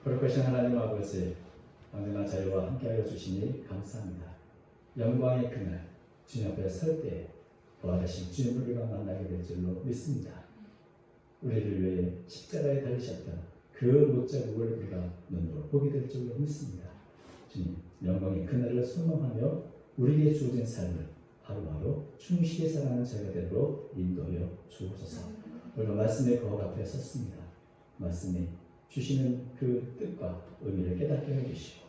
거룩하신 하나님 아버지, 언제나 저희와 함께하여 주시니 감사합니다. 영광의 그날 주님 앞에 설 때에 부활하신 주님을 우리가 만나게 될 줄로 믿습니다. 우리를 위해 십자가에 달리셨던 그 못자국을 우리가 눈으로 보게 될 줄로 믿습니다. 주님, 영광의 그날을 소망하며 우리에게 주어진 삶을 하루하루 충실히 살아가는 저희가 되도록 인도하여 주옵소서. 우리가 말씀의 거울 앞에 섰습니다. 말씀이 주시는 그 뜻과 의미를 깨닫게 해주시고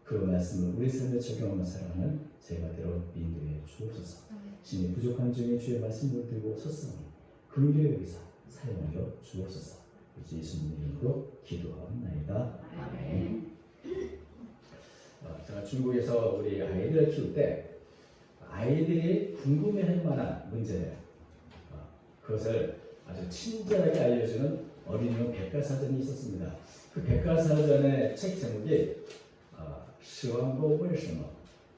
그 말씀을 우리 삶에 적용하며 살아가는 저희가 되도록 인도해 주옵소서. 신이 부족한 중에 주의 말씀을 들고 섰으니 긍휼히 여기사 사용하여 주옵소서. 예수님 이름으로 기도하옵나이다. 아멘. 제가 중국에서 우리 아이들을 키울 때 아이들이 궁금해할 만한 문제예요. 그것을 아주 친절하게 알려주는 어린이용 백과사전이 있었습니다. 그 백과사전의 책 제목이 시왕고 왜什么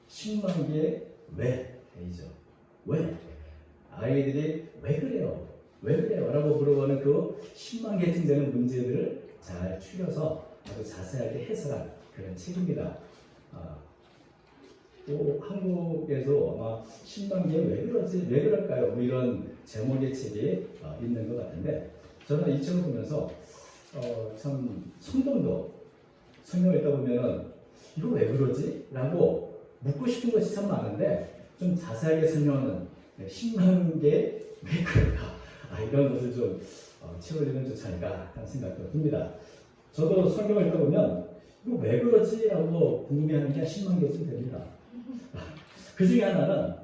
10만개의 왜이죠. 왜? 아이들이 왜 그래요? 왜 그래요? 라고 물어보는 그 10만 개쯤 되는 문제들을 잘 추려서 아주 자세하게 해설한 그런 책입니다. 또 한국에서 아마 10만 개 왜 그러지? 왜 그럴까요? 뭐 이런 제목의 책이 있는 것 같은데 저는 이 책을 보면서 참 성경도 성경을 읽다 보면은 이거 왜 그러지? 라고 묻고 싶은 것이 참 많은데 좀 자세하게 설명하는 10만 개 왜 그럴까? 이런 것을 좀 책을 읽으면 좋지 않을까 하는 생각도 듭니다. 저도 성경을 읽다 보면 이거 왜 그러지? 라고 궁금해하는 게 10만 개쯤 됩니다. 그 중에 하나는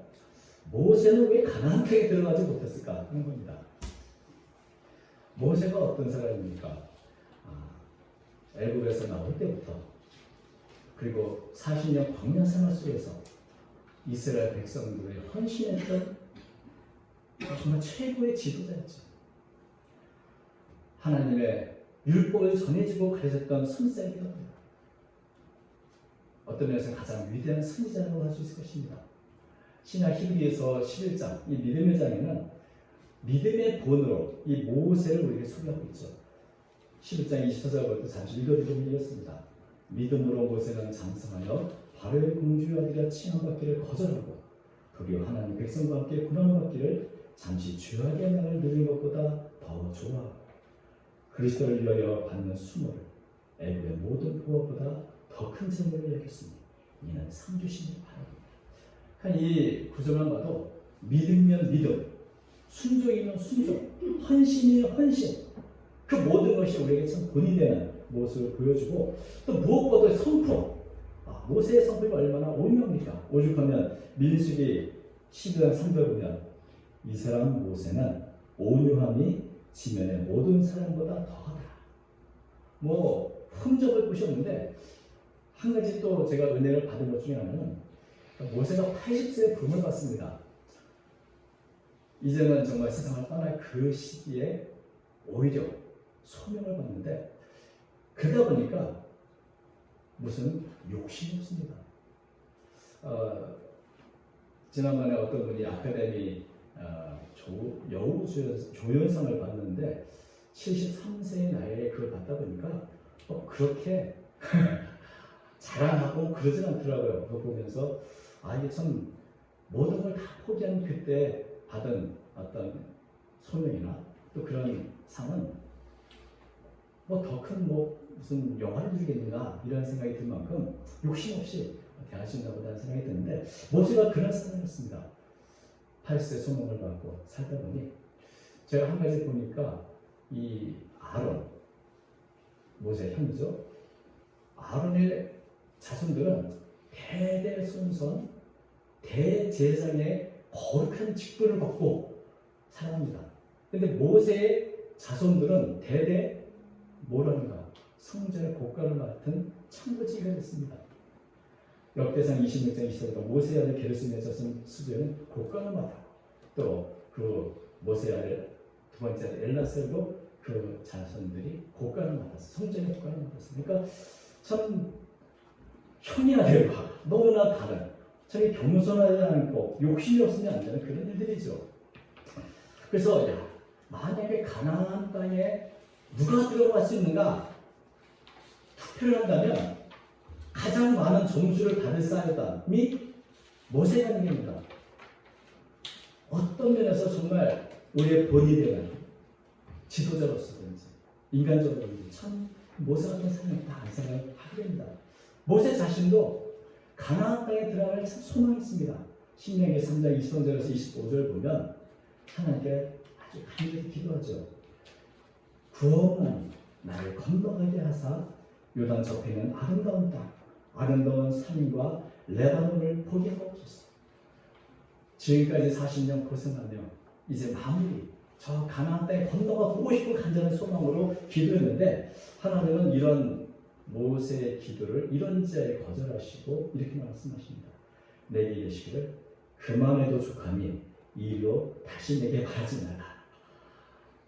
모세는 왜 가나안 땅에 들어가지 못했을까 하는 겁니다. 모세가 어떤 사람입니까? 애굽에서 나올 때부터 그리고 40년 광야 생활 속에서 이스라엘 백성들의 헌신했던 정말 최고의 지도자였죠. 하나님의 율법을 전해주고 가르쳤던 선지자이기도 합니다. 어떤 면에서 가장 위대한 선지자라고 할 수 있을 것입니다. 신약 히브리서 11장, 이 믿음의 장에는 믿음의 본으로 이 모세를 우리에게 소개하고 있죠. 11장 24절부터 잠시 읽어드리면 이렇습니다. 믿음으로 모세는 장성하여 바로의 공주의 아들이라 칭함받기를 거절하고 도리어 하나님 백성과 함께 고난받기를 잠시 죄악의 날을 누리는 것보다 더 좋아하고 그리스도를 위하여 받는 수모를 애굽의 모든 보호보다 더 큰 재물을 여겼으니 이는 상주심을 바랍니다. 그러니까 이 구절만 봐도 믿음이면 믿음, 순종이면 순종, 헌신이면 헌신, 그 모든 것이 우리에게 참 본이 되는 모습을 보여주고 또 무엇보다 성품, 모세의 성품이 얼마나 오묘합니까? 오죽하면 민수기 12장 3절 보면 이 사람 모세는 온유함이 지면의 모든 사람보다 더하다. 뭐 흠잡을 곳이 없는데 한 가지 또 제가 은혜를 받은 것 중에 하나는 모세가 80세에 부름을 받습니다. 이제는 정말 세상을 떠날 그 시기에 오히려 소명을 받는데 그러다 보니까 무슨 욕심이 없습니다. 지난번에 어떤 분이 아카데미 여우 조연상을 받는데 73세의 나이에 그걸 받다 보니까 그렇게 자랑하고 그러진 않더라고요. 그거 보면서 이게 참 모든 걸 다 포기한 그때 받은 어떤 소명이나 또 그런 상은 뭐 더 큰 무슨 영화를 누리겠는가 이런 생각이 들 만큼 욕심 없이 대하신가 보다는 생각이 드는데 모세가 그런 사람이었습니다. 80세 소명을 받고 살다 보니 제가 한 가지 보니까 이 아론, 모세의 형이죠. 아론의 자손들은 대대손손 대제사장의 거룩한 직분을 받고 살아갑니다. 그런데 모세의 자손들은 대대 뭐라는가 성전의 고가를 맡은 창거지가 됐습니다. 역대상 26장 20절에 모세의 아들 게르손의 자손 수제는 고가를 맡았고 또 그 모세의 아들 두 번째 아들 엘라셀도 그 자손들이 고가를 맡았어. 성전의 고가를 맡았어. 그러니까 참 형이 아들과 너무나 다른 저기 겸손하지 않고 욕심이 없으면 안 되는 그런 일들이죠. 그래서 만약에 가나안 땅에 누가 들어갈 수 있는가? 투표를 한다면 가장 많은 점수를 받을 사람이 모세가 됩니다. 어떤 면에서 정말 우리의 본이 되는 지도자로서든지 인간적으로든지 참 모세 같은 사람이 다 안 생각하게 됩니다. 모세 자신도 가나안 땅에 들어갈 참 소망했습니다. 신명기 3장 23절에서 25절 보면 하나님께 아주 간절히 기도하죠. 구원만 나를 건너가게 하사 요단 접해 있는 아름다운 땅, 아름다운 산과 레바논을 보게 하옵소서. 지금까지 40년 고생하며 이제 마무리, 저 가나안 땅에 건너가 보고 싶은 간절한 소망으로 기도했는데 하나님은 이런 모세의 기도를 이런 자에 거절하시고 이렇게 말씀하십니다. 내게 이르시기를 그만해도 족하니 이리로 다시 내게 바라지 말라.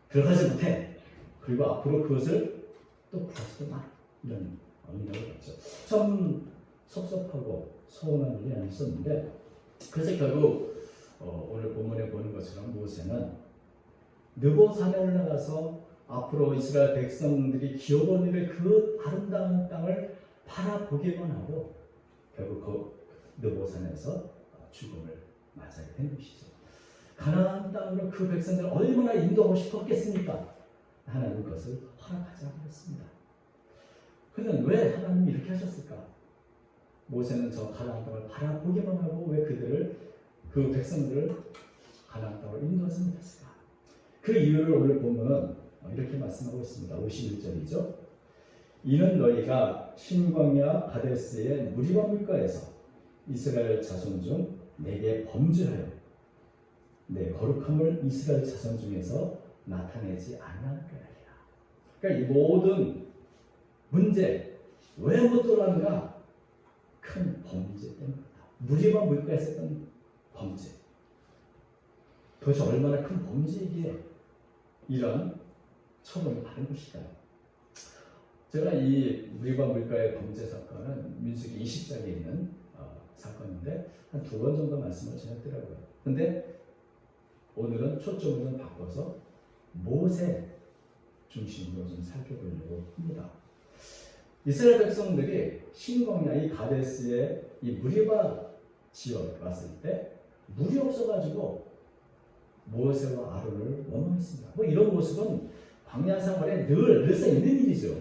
들어가지 못해. 그리고 앞으로 그것을 또 구하지도 마. 이런 언약을 받죠. 참 섭섭하고 서운한 일이 아니었는데 그래서 결국 오늘 본문에 보는 것처럼 모세는 느보산에 올라가서 앞으로 이스라엘 백성들이 기업원 일을 그 아름다운 땅을 바라보기만 하고 결국 그 느보산에서 죽음을 맞이하게 된 것이죠. 가나안 땅으로 그 백성들을 얼마나 인도하고 싶었겠습니까? 하나님은 그것을 허락하지 않았습니다. 그런데 왜 하나님이 이렇게 하셨을까? 모세는 저 가나안 땅을 바라보기만 하고 왜 그 백성들을 가나안 땅으로 인도하지 못했을까? 그 이유를 오늘 보면 이렇게 말씀하고 있습니다. 51절이죠. 이는 너희가 신광야 가데스의 무리바 물가에서 이스라엘 자손 중 내게 범죄하여 내 거룩함을 이스라엘 자손 중에서 나타내지 않는 거야. 그러니까 이 모든 문제 왜 못 돌아가는가? 큰 범죄 때문이다. 무리바 물가에서 했던 범죄. 도대체 얼마나 큰 범죄이기에 이런 처벌을 받은 것일까요? 제가 이 무리바 물가의 범죄 사건은 민수기 20장에 있는 사건인데 한 2번 정도 말씀을 전했더라고요. 근데 오늘은 초점을 좀 바꿔서 모세 중심으로 좀 살펴보려고 합니다. 이스라엘 백성들이 신광야 이 가데스의 이 무리바 지역에 왔을 때 물이 없어가지고 모세와 아론을 원망했습니다. 뭐 이런 모습은 광야 생활에 늘서 있는 일이죠.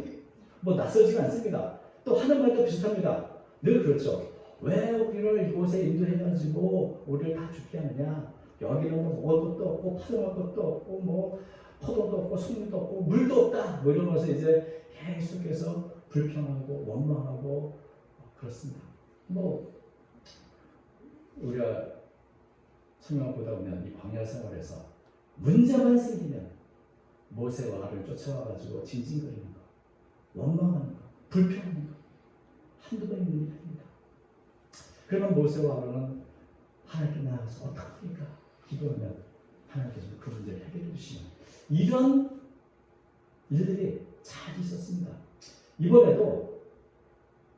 뭐 낯설지가 않습니다. 또 하는 말도 비슷합니다. 늘 그렇죠. 왜 우리를 이곳에 인도해가지고 우리를 다 죽게 하느냐? 여기는 뭐 먹을 것도 없고 파종할 것도 없고 뭐 포도도 없고 송이도 없고 물도 없다. 뭐 이러면서 이제 계속해서 불평하고 원망하고 그렇습니다. 뭐 우리가 성경을 보다 보면 이 광야 생활에서 문제만 생기면 모세와 아론을 쫓아와가지고 징징거리는 거, 원망하는 거, 불평하는 거 한두 번 있는 일이 아닙니다. 그러면 모세와 아론은 하나님께 나아가서 어떡합니까? 기도하면 하나님께서 그 문제를 해결해 주시면 이런 일들이 잘 있었습니다. 이번에도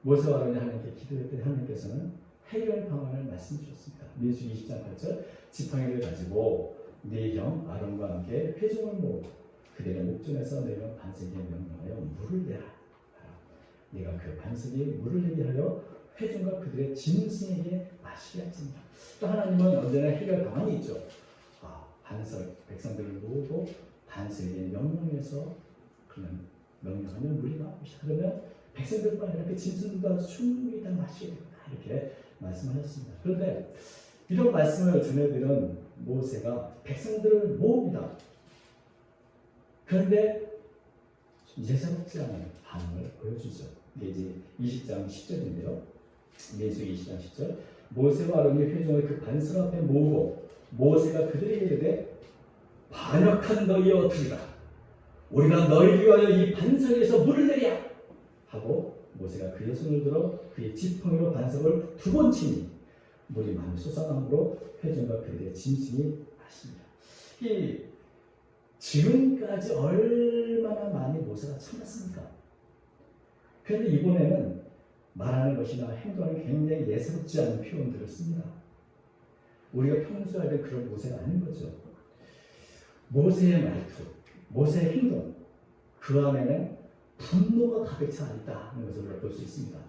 모세와 아론이 하나님께 기도했더니 하나님께서는 해결 방안을 말씀해 주셨습니다. 민수기 20장 8절 지팡이를 가지고 네 형 아론과 함께 회중을 모으고 그들의 목전에서 내려 반석에 명령하여 물을 내라. 네가 그 반석에 물을 내게 하여 회중과 그들의 짐승에게 마시게 하십니다. 또 하나님은 언제나 해결 방안이 있죠. 반석 백성들을 모으고 반석에 명령해서 그냥 명령하면 물이 나오시다. 그러면 백성들뿐 아니라 그 짐승들도 충분히 다 마시게 된다. 이렇게 말씀하셨습니다. 그런데 이런 말씀을 전해드린 모세가 백성들을 모읍니다. 그런데 예사롭지 않은 반응을 보여주죠. 이게 이제 20장 10절인데요. 민수기 20장 10절 모세와 아론이 회중을 그 반석 앞에 모으고 모세가 그들에게 이르되 반역한 너희여 들으라. 우리가 너희를 위하여 이 반석에서 물을 내랴 하고 모세가 그의 손을 들어 그의 지팡이로 반석을 2번 치니 물이 많이 솟아나므로 회중과 그들의 짐승이 마십니다. 이 지금까지 얼마나 많이 모세가 참았습니까? 그런데 이번에는 말하는 것이나 행동이 굉장히 예사롭지 않은 표현들을 씁니다. 우리가 평소에 하던 그런 모세가 아닌 거죠. 모세의 말투, 모세의 행동, 그 안에는 분노가 가득 차 있다는 것을 우리가 볼 수 있습니다.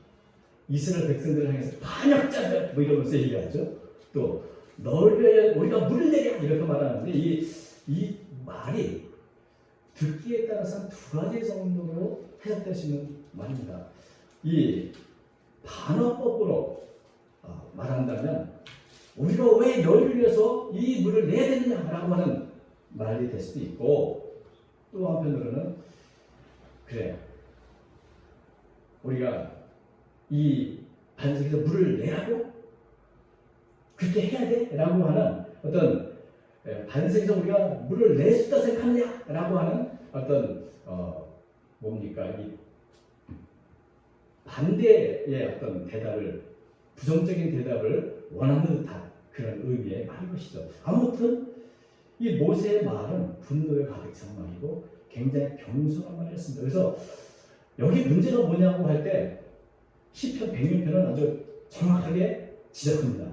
이스라엘 백성들을 향해서 반역자들 뭐 이러면서 얘기하죠. 또 너를 우리가 물을 내려 이렇게 말하는데 이 말이 듣기에 따라서 두 가지 정도로 해석될 수 있는 말입니다. 이 반어법으로 말한다면 우리가 왜 너희를 위해서 이 물을 내야 되느냐라고 하는 말이 될 수도 있고, 또 한편으로는 그래 우리가 이 반석에서 물을 내라고 그렇게 해야 돼? 라고 하는 어떤 반석에서 우리가 물을 낼 수 있다 생각하느냐? 라고 하는 어떤 뭡니까? 이 반대의 어떤 대답을, 부정적인 대답을 원하는 듯한 그런 의미의 말인 것이죠. 아무튼 이 모세의 말은 분노에 가득 찬 말이고 굉장히 겸손한 말이었습니다. 그래서 여기 문제가 뭐냐고 할 때 시편 106편은 아주 정확하게 지적합니다.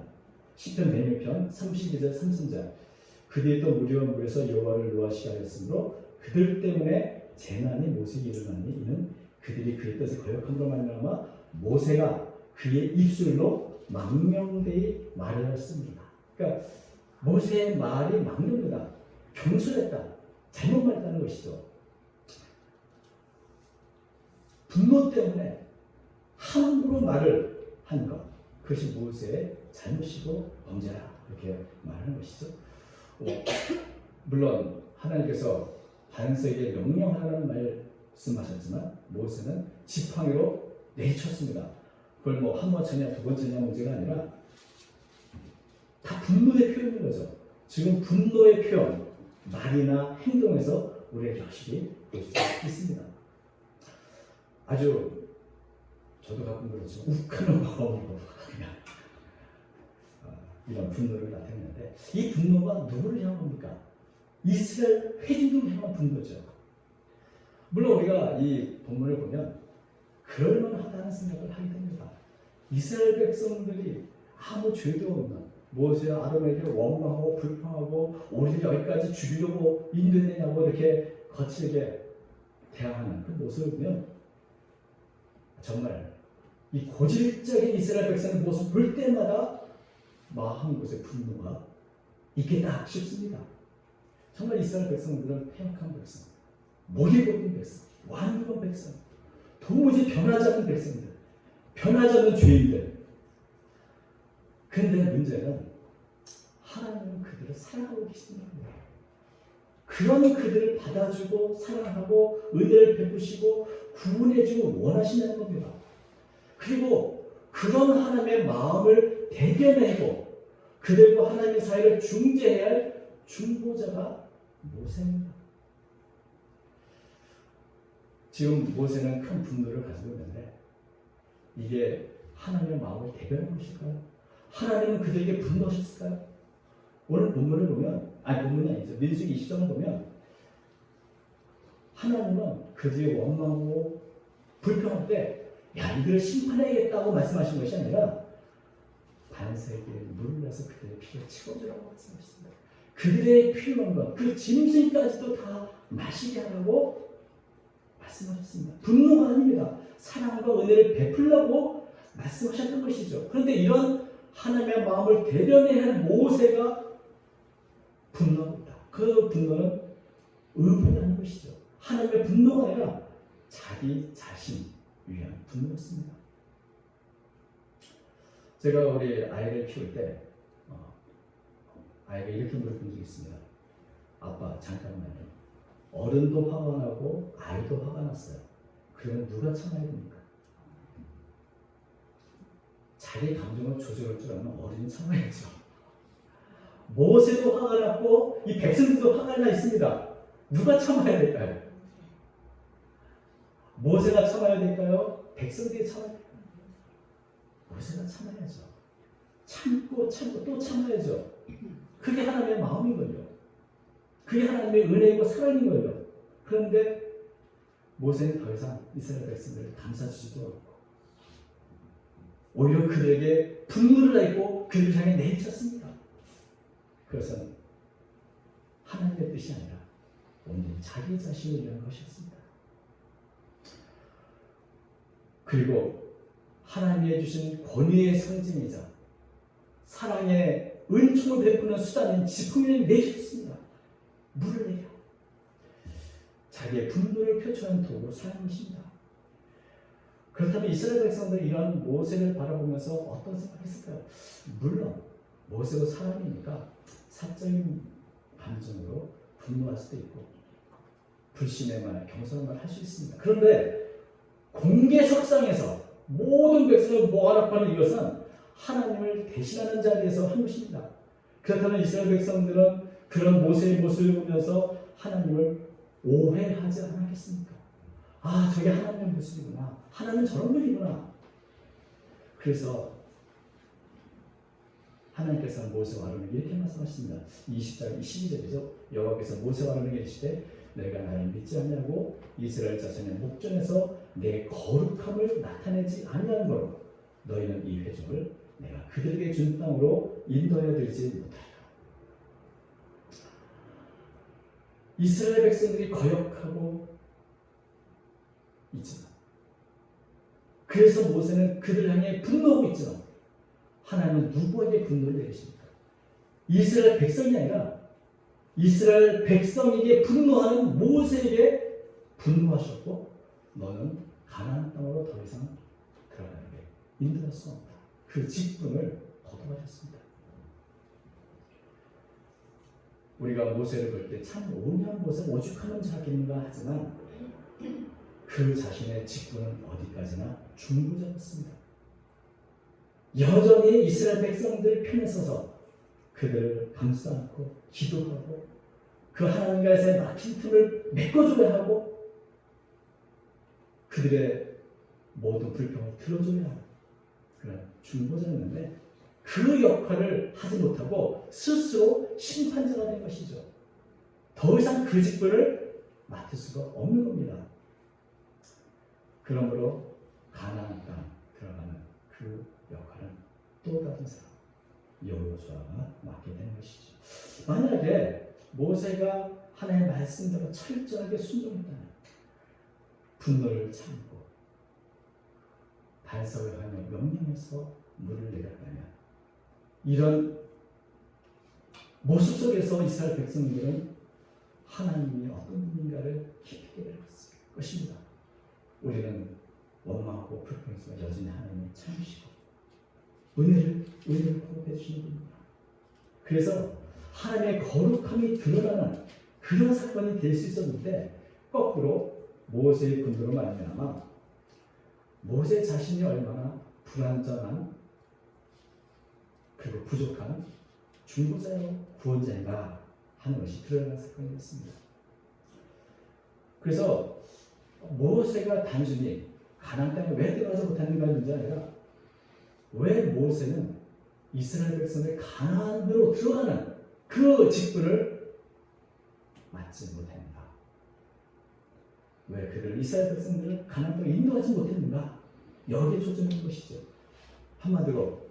시편 106편 32절 3절 그들이 또 무리와 물에서 여호와를 노하시게 하였으므로 그들 때문에 재난이 모세에게 일어나니 이는 그들이 그의 뜻을 거역함으로 말미암아 모세가 그의 입술로 망명되이 말하였습니다. 그러니까 모세의 말이 망명되다, 경솔했다, 잘못 말했다는 것이죠. 분노 때문에 함부로 말을 한 것, 그것이 모세의 잘못이고 범죄라 이렇게 말하는 것이죠. 물론 하나님께서 반석에게 명령하라는 말씀하셨지만 모세는 지팡이로 내쳤습니다. 그걸 뭐 한 번 쳐냐 두 번 쳐냐 문제가 아니라 다 분노의 표현인 거죠. 지금 분노의 표현, 말이나 행동에서 우리가 역시 볼 수 있습니다. 아주 저도 가끔 그렇죠. 욱하는 마음으로 그냥 이런 분노를 나타내는데 이 분노가 누구를 향한 겁니까? 이스라엘 회중들을 향한 분노죠. 물론 우리가 이 본문을 보면 그럴만하다는 생각을 하게 됩니다. 이스라엘 백성들이 아무 죄도 없는 모세와 아론에게 원망하고 불평하고 우리를 여기까지 죽이려고 인도했냐고 이렇게 거칠게 대항하는 그 모습을 보면 정말 이 고질적인 이스라엘 백성의 모습을 볼 때마다 마음 곳에 분노가 있겠다 싶습니다. 정말 이스라엘 백성들은 패역한 백성, 못이 뽑은 백성, 완벽한 백성, 도무지 변하지 않는 백성들, 변하지 않는 죄인들. 그런데 문제는 하나님은 그들을 사랑하고 계십니다. 그런 그들을 받아주고 사랑하고 은혜를 베푸시고 구원해주고 원하신다는 겁니다. 그리고 그런 하나님의 마음을 대변하고 그들과 하나님의 사이를 중재해야 할 중보자가 모세입니다. 지금 모세는 큰 분노를 가지고 있는데 이게 하나님의 마음을 대변한 것일까요? 하나님은 그들에게 분노하셨을까요? 오늘 본문을 보면, 본문이 아니죠. 민수기 20장을 보면 하나님은 그들이 원망하고 불평할 때 야, 이들을 심판해야겠다고 말씀하신 것이 아니라 반석에 물을 내서 그들의 피를 치워주라고 말씀하셨습니다. 그들의 필요한 것, 그 짐승까지도 다 마시게 하라고 말씀하셨습니다. 분노가 아닙니다. 사랑과 은혜를 베풀라고 말씀하셨던 것이죠. 그런데 이런 하나님의 마음을 대변해야 할 모세가 분노합니다. 그 분노는 의분하는 것이죠. 하나님의 분노가 아니라 자기 자신 위한 분노였습니다. 제가 우리 아이를 키울 때 아이가 이렇게 물어본 적이 있습니다. 아빠 잠깐만요. 어른도 화가 나고 아이도 화가 났어요. 그러면 누가 참아야 됩니까? 자기 감정을 조절할 줄 아는 어른이 참아야죠. 모세도 화가 났고 이 백성들도 화가 나 있습니다. 누가 참아야 될까요? 모세가 참아야 될까요? 백성들이 참아야 될까요? 모세가 참아야죠. 참고 또 참아야죠. 그게 하나님의 마음이거든요. 그게 하나님의 은혜이고 사랑인 거예요. 그런데 모세는 더 이상 이스라엘 백성들을 감싸주지도 않고 오히려 그들에게 분노를 내고 그들을 향해 내쳤습니다. 그것은 하나님의 뜻이 아니라 온전히 자기 자신을 위한 것이었습니다. 그리고 하나님이 주신 권위의 상징이자 사랑의 은총을 베푸는 수단인 지팡이를 내셨습니다. 물을 내려 자기의 분노를 표출하는 도구로 사용하십니다. 그렇다면 이스라엘 백성들이 이런 모세를 바라보면서 어떤 생각을 했을까요? 물론 모세도 사람이니까 사적인 감정으로 분노할 수도 있고 불신의 말, 경솔한 말 할 수 있습니다. 그런데 공개석상에서 모든 백성을 모아놓고 이것은 하나님을 대신하는 자리에서 한 것입니다. 그렇다면 이스라엘 백성들은 그런 모세의 모습을 보면서 하나님을 오해하지 않았겠습니까? 아, 저게 하나님의 모습이구나. 하나님은 저런 분이구나. 그래서 하나님께서 모세와 아론에게 이렇게 말씀하십니다. 20장 12절이죠. 여호와께서 모세와 아론에게 이르시되 내가 나를 믿지 않냐고 이스라엘 자손의 목전에서 내 거룩함을 나타내지 아니하는 거로 너희는 이 회중을 내가 그들에게 준 땅으로 인도하여 들지 못하리라. 이스라엘 백성들이 거역하고 있지만 그래서 모세는 그들을 향해 분노하고 있지만 하나님은 누구에게 분노를 내리십니까? 이스라엘 백성이 아니라 이스라엘 백성에게 분노하는 모세에게 분노하셨고 너는 가나안 땅으로 더 이상 들어가게 인도할 수 없다. 그 직분을 거둬하셨습니다. 우리가 모세를 볼 때 참 온유한 모세 오죽하면 자겠는가 하지만 그 자신의 직분은 어디까지나 중부자였습니다. 여전히 이스라엘 백성들 편에 서서 그들을 감싸 안고 기도하고 그 하나님과의 막힌 틈을 메꿔줘야 하고 그들의 모든 불평을 들어줘야 하는 그런 중보자였는데 그 역할을 하지 못하고 스스로 심판자가 된 것이죠. 더 이상 그 직분을 맡을 수가 없는 겁니다. 그러므로 가나안 땅 들어가는 그 역할은 또 다른 사람 여호수아가 맡게 되는 것이죠. 만약에 모세가 하나님의 말씀대로 철저하게 순종했다면 분노를 참고 반석을 하며 명령해서 물을 내렸다면 이런 모습 속에서 이스라엘 백성들은 하나님이 어떤 분인가를 깊이 깨달을 것입니다. 우리는 원망하고 불평해서 여전히 하나님을 참으시고 은혜를 공급해 주시는 분입니다. 그래서 하나님의 거룩함이 드러나는 그런 사건이 될 수 있었는데 거꾸로 모세의 분노로 말미암아 모세 자신이 얼마나 불완전한 그리고 부족한 중보자요 구원자인가 하는 것이 드러나는 사건이었습니다. 그래서 모세가 단순히 가나안 땅에 왜 들어가지 못하는가 하는 문제 아니라 왜 모세는 이스라엘 백성의 가나안으로 들어가는 그 직분을 맡지 못했는가? 왜 그를 이스라엘 백성들을 가나안 땅에 인도하지 못했는가? 여기에 초점인 것이죠. 한마디로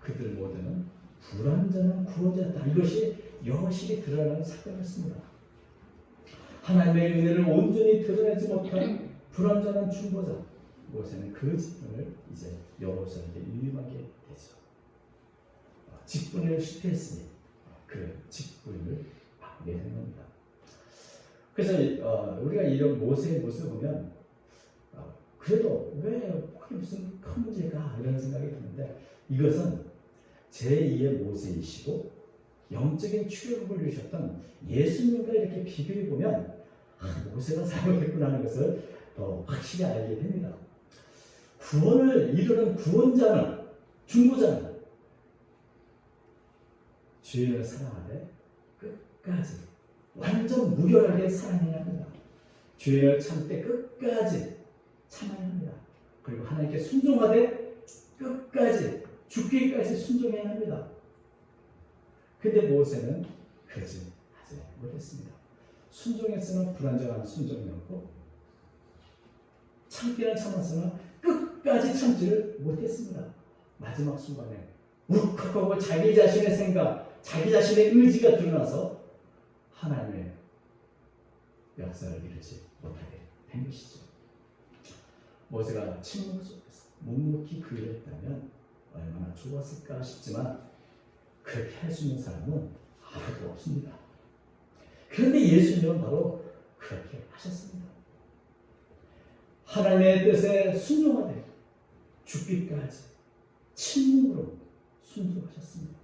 그들 모두는 불완전한 구원자였다. 이것이 여실히 드러나는 사건이었습니다. 하나님의 은혜를 온전히 드러내지 못한 불완전한 중보자 모세는 그 직분을 이제 여호수아에게 위임하게 되죠. 직분을 실패했으니 그 직분을 받게 되는 겁니다. 그래서 우리가 이런 모세의 모습을 보면 그래도 왜 그게 무슨 큰 문제가 이런 생각이 드는데 이것은 제2의 모세이시고 영적인 출애굽을 이루셨던 예수님과 이렇게 비교해 보면 모세가 잘못했구나 하는 것을 더 확실히 알게 됩니다. 구원을 이루는 구원자는 중보자는 주인을 사랑하되 끝까지 완전 무결하게 사랑해야 합니다. 주인을 참되 끝까지 참아야 합니다. 그리고 하나님께 순종하되 끝까지 죽기까지 순종해야 합니다. 근데 모세는 그러지 하지 못했습니다. 순종했으나 불완전한 순종이었고 참기는 참았으나 끝까지 참지를 못했습니다. 마지막 순간에 울컥하고 자기 자신의 생각, 자기 자신의 의지가 드러나서 하나님의 역사를 이루지 못하게 된 것이죠. 모세가 침묵 속에서 묵묵히 그 일을 했다면 얼마나 좋았을까 싶지만 그렇게 할 수 있는 사람은 아무도 없습니다. 그런데 예수님은 바로 그렇게 하셨습니다. 하나님의 뜻에 순종하되 죽기까지 침묵으로 순종하셨습니다.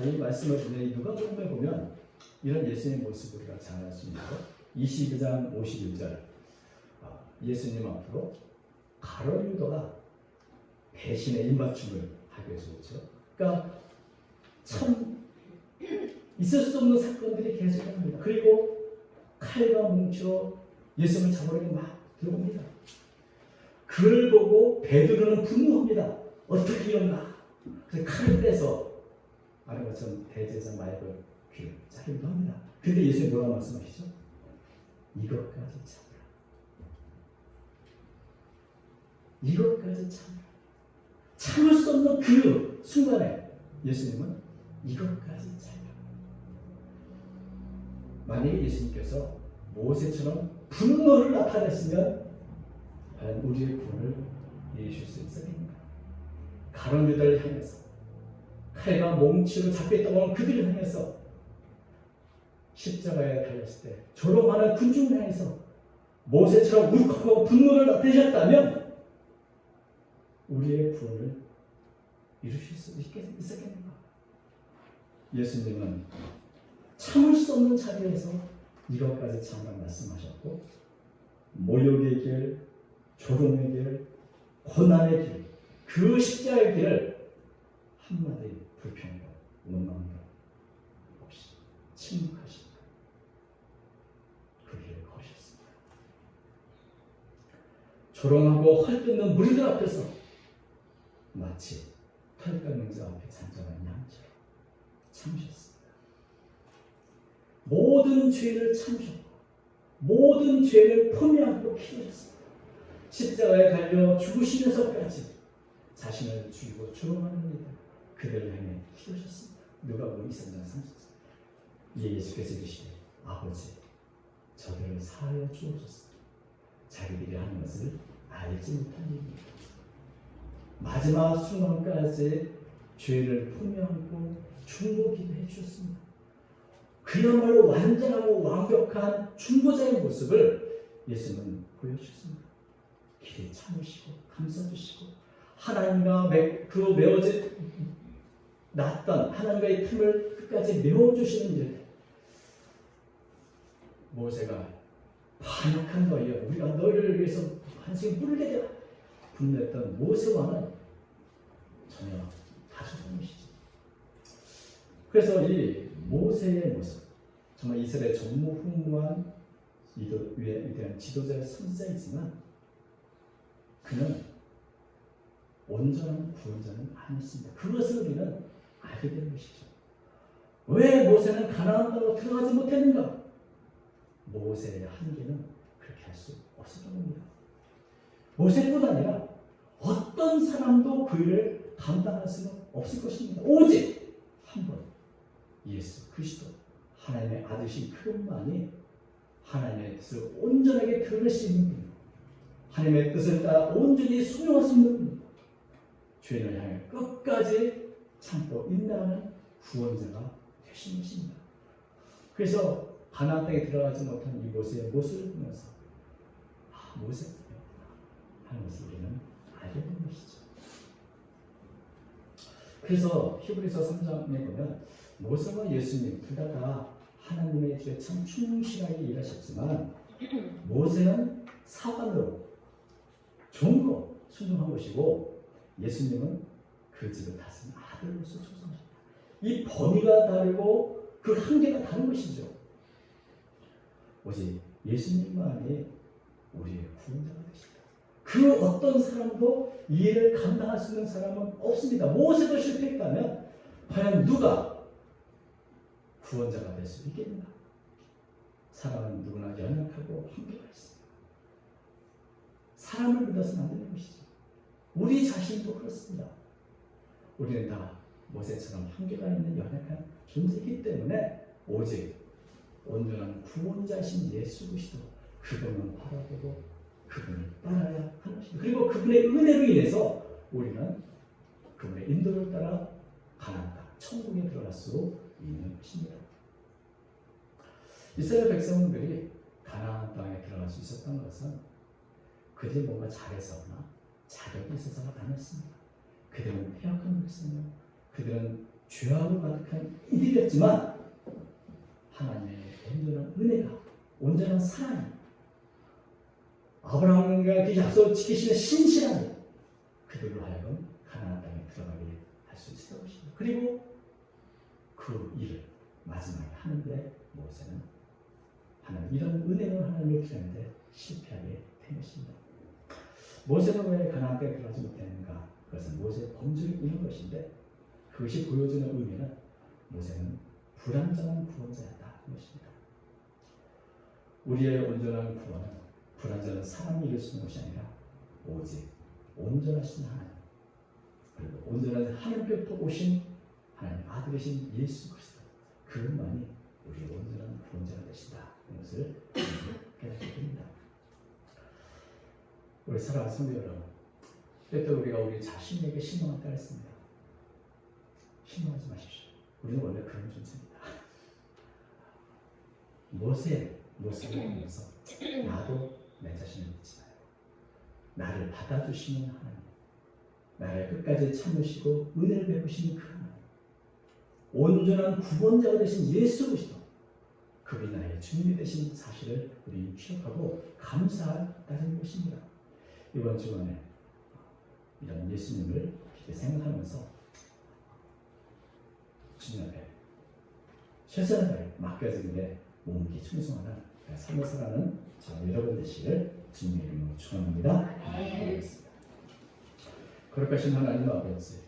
이 말씀을 보면 누가복음에 보면 이런 예수님의 모습을 우리가 잘 알 수 있는 것. 22장 51절 예수님 앞으로 가룟 유다가 배신의 입맞춤을 하기 위해서 오죠. 그러니까 참 있을 수 없는 사건들이 계속 일어납니다. 그리고 칼과 뭉치로 예수님을 잡으려고 막 들어옵니다. 그를 보고 베드로는 분노합니다. 어떻게 이런가? 그래서 칼을 떼서 아는 것처럼 대제사장 마이클 귀를 자르기도 합니다. 근데 예수님 뭐라고 말씀하시죠? 이것까지 참으라. 이것까지 참으라. 참을 수 없는 그 순간에 예수님은 이것까지 참으라. 만약에 예수님께서 모세처럼 분노를 나타냈으면 과연 우리의 구원을 이루실 수 있었습니까? 가룟 유다를 향해서 칼과 몽치로 잡혔다고 하는 그들을 향해서 십자가에 달렸을 때 조롱하는 군중을 향해서 모세처럼 울컥하고 분노를 나타내셨다면 우리의 구원을 이루실 수 있었겠는가? 예수님은 참을 수 없는 자리에서 이것까지 참으라 말씀하셨고 모욕의 길, 조롱의 길, 고난의 길, 그 십자가의 길을 한마디 불평과 원망도 없이 침묵하시고 그 길을 거셨습니다. 조롱하고 헐뜯는 무리들 앞에서 마치 털갈명자 앞에 잔잔한 양처럼 참으셨습니다. 모든 죄를 참으셨고 모든 죄를 품에 안고 키우셨습니다. 십자가에 달려 죽으시면서까지 자신을 죽이고 조롱하는 이들 그들을 향해 키우셨습니다. 누가복음 23장 30절. 이에 예수께서 이르시되 아버지 저들을 사하여 주옵소서. 자기들이 하는 것을 알지 못하니이다. 마지막 순간까지 죄를 품에 안고 중보기도해 주셨습니다. 그야말로 완전하고 완벽한 중보자의 모습을 예수님은 보여주셨습니다. 길에 참으시고 감싸주시고 하나님과 그 메어져 났던 하나님과의 틈을 끝까지 메워주시는 일. 모세가 반역한 너희여 우리가 너희를 위해서 한생 뿔을 대라 분노했던 모세와는 전혀 다른 분이시죠. 그래서 이 모세의 모습 정말 이스라엘 전무후무한 위대한 지도자의 선지자이지만 그는 온전한 구원자는 아니었습니다. 그것을 우리는 알게 되는 것이죠. 왜 모세는 가나안 땅으로 들어가지 못했는가? 모세의 한계는 그렇게 할 수 없었던 겁니다. 모세뿐 아니라 어떤 사람도 그 일을 감당할 수는 없을 것입니다. 오직 한 번 예수 그리스도 하나님의 아들이신 그분만이 하나님의 뜻을 온전하게 들을 수 있는 분, 하나님의 뜻을 따라 온전히 순종할 수 있는 분, 죄인을 향해 끝까지 참고 인내하는 구원자가 되신 것입니다. 그래서 가나안 땅에 들어가지 못한 이 모세의 모습을 보면서 모세였구나 하는 것을 우리는 알게 되는 것이죠. 그래서 히브리서 3장에 보면 모세와 예수님 둘 다 하나님의 뒤에 참 충실하게 일하셨지만 모세는 사관으로 종으로 순종한 것이고 예수님은 그 집을 다스린 아들로서 초성하셨다. 이 범위가 다르고 그 한계가 다른 것이죠. 오직 예수님만이 우리의 구원자가 되시다. 그 어떤 사람도 이 일을 감당할 수 있는 사람은 없습니다. 모세도 실패했다면 과연 누가 구원자가 될 수 있겠는가? 사람은 누구나 연약하고 한계가 있습니다. 사람을 믿어서는 안 되는 것이죠. 우리 자신도 그렇습니다. 우리는 다 모세처럼 한계가 있는 연약한 존재이기 때문에 오직 온전한 구원자신 예수 그리스도 그분만 바라보고 그분을 따라야 하는 그리고 그분의 은혜로 인해서 우리는 그분의 인도를 따라 가나안 땅, 천국에 들어갈 수 있는 것입니다. 이스라엘 백성들이 가나안 땅에 들어갈 수 있었던 것은 그들이 뭔가 잘해서나 자격이 있어서가 아니었습니다. 그들은 태역한 백성이요, 그들은 죄악으로 가득한 이들이었지만 하나님의 온전한 은혜가, 온전한 사랑이, 아브라함과 그 약속을 지키시는 신실함이 그들로 하여금 가나안 땅에 들어가게 할 수 있었던 것입니다. 그리고 그 일을 마지막에 하는데 모세는 하나님, 이런 은혜로 하나님을 기다리는데 실패하게 된 것입니다. 모세는 왜 가나안 땅에 들어가지 못했는가? 그것은 모세의 범죄를 이룬 것인데, 그것이 보여주는 의미는 모세는 불완전한 구원자였다는 것입니다. 우리의 온전한 구원은 불완전한 사람이 이룰 수 있는 것이 아니라 오직 온전하신 하나님, 그리고 온전한 하나님께로부터 오신 하나님 아들이신 예수 그리스도, 그분만이 우리의 온전한 구원자가 되신다. 이것을 깨닫게 됩니다. 우리 사랑하는 성도 여러분, 때때로 우리가 우리 자신에게 실망할 때가 있습니다. 실망하지 마십시오. 우리는 원래 그런 존재입니다. 모세를 보면서 나도 내 자신을 믿지 마요. 나를 받아주시는 하나님, 나를 끝까지 참으시고 은혜를 베푸시는 그 하나님, 온전한 구원자가 되신 예수 그리스도, 그분이 나의 주님이 되신 사실을 우리 기억하고 감사한다는 것입니다. 이번 주간에 이런 예수님을 생각하면서 주님 앞에 최선을 다해 맡겨지는데 몸기 충성하는 삶을 살아가는 저 여러분 되시길 주님의 이름으로 축원합니다. 거룩하신 하나님 아버지,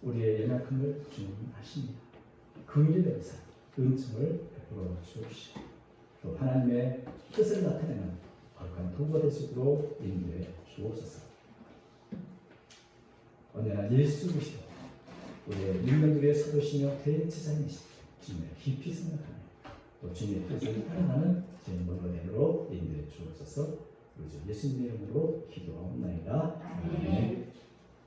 우리의 연약함을 주님 아십니다. 그 일에 대해서 은총을 베풀어 주옵시고, 또 하나님의 뜻을 나타내는 거룩한 도구가 될 수 있도록 인도해 주옵소서. 언제나 예수 그리스도, 우리의 윤명들의 사도시며 대제사장이신 주님을 깊이 생각하며 또 주님의 뜻을 따라가는 주님 모델로 인도해 주옵소서. 우리 주 예수님의 이름으로 기도하옵나이다. 아멘.